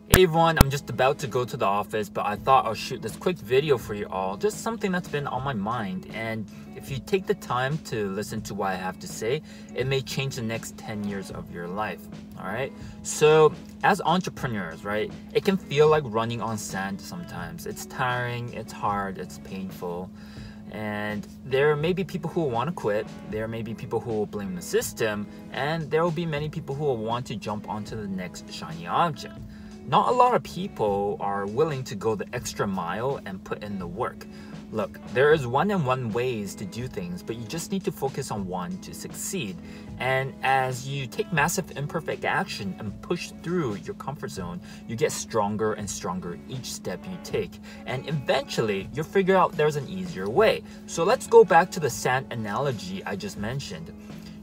Hey everyone, I'm just about to go to the office, but I thought I'll shoot this quick video for you all, just something that's been on my mind. And if you take the time to listen to what I have to say, it may change the next 10 years of your life. All right. So as entrepreneurs, right, it can feel like running on sand sometimes. It's tiring, it's hard, it's painful. And there may be people who will want to quit, there may be people who will blame the system, and there will be many people who will want to jump onto the next shiny object. Not a lot of people are willing to go the extra mile and put in the work. Look, there is one ways to do things, but you just need to focus on one to succeed. And as you take massive imperfect action and push through your comfort zone, you get stronger and stronger each step you take. And eventually, you'll figure out there's an easier way. So let's go back to the sand analogy I just mentioned.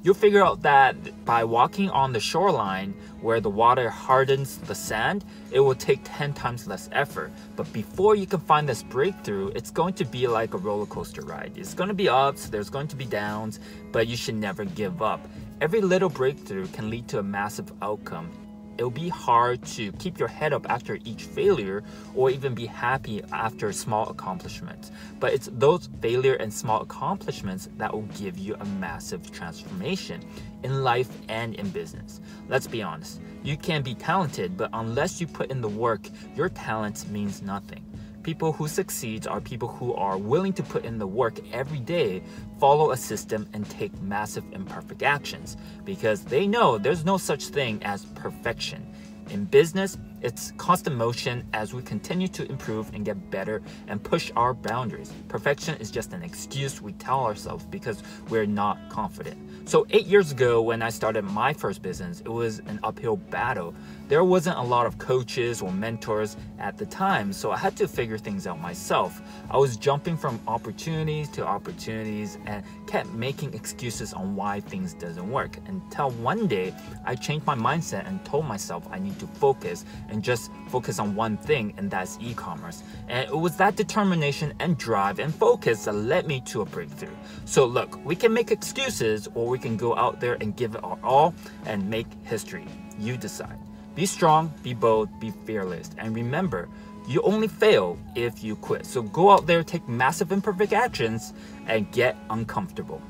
You'll figure out that by walking on the shoreline where the water hardens the sand, it will take 10 times less effort. But before you can find this breakthrough, it's going to be like a roller coaster ride. It's going to be ups, there's going to be downs, but you should never give up. Every little breakthrough can lead to a massive outcome. It'll be hard to keep your head up after each failure or even be happy after small accomplishments. But it's those failure and small accomplishments that will give you a massive transformation in life and in business. Let's be honest, you can be talented, but unless you put in the work, your talent means nothing. People who succeed are people who are willing to put in the work every day, follow a system, and take massive imperfect actions because they know there's no such thing as perfection. In business, it's constant motion as we continue to improve and get better and push our boundaries. Perfection is just an excuse we tell ourselves because we're not confident. So 8 years ago when I started my first business, it was an uphill battle. There wasn't a lot of coaches or mentors at the time, so I had to figure things out myself. I was jumping from opportunities to opportunities and kept making excuses on why things doesn't work until one day I changed my mindset and told myself I need to focus and just focus on one thing, and that's e-commerce. And it was that determination and drive and focus that led me to a breakthrough. So look, we can make excuses or we can go out there and give it our all and make history. You decide. Be strong, be bold, be fearless. And remember, you only fail if you quit. So go out there, take massive imperfect actions, and get uncomfortable.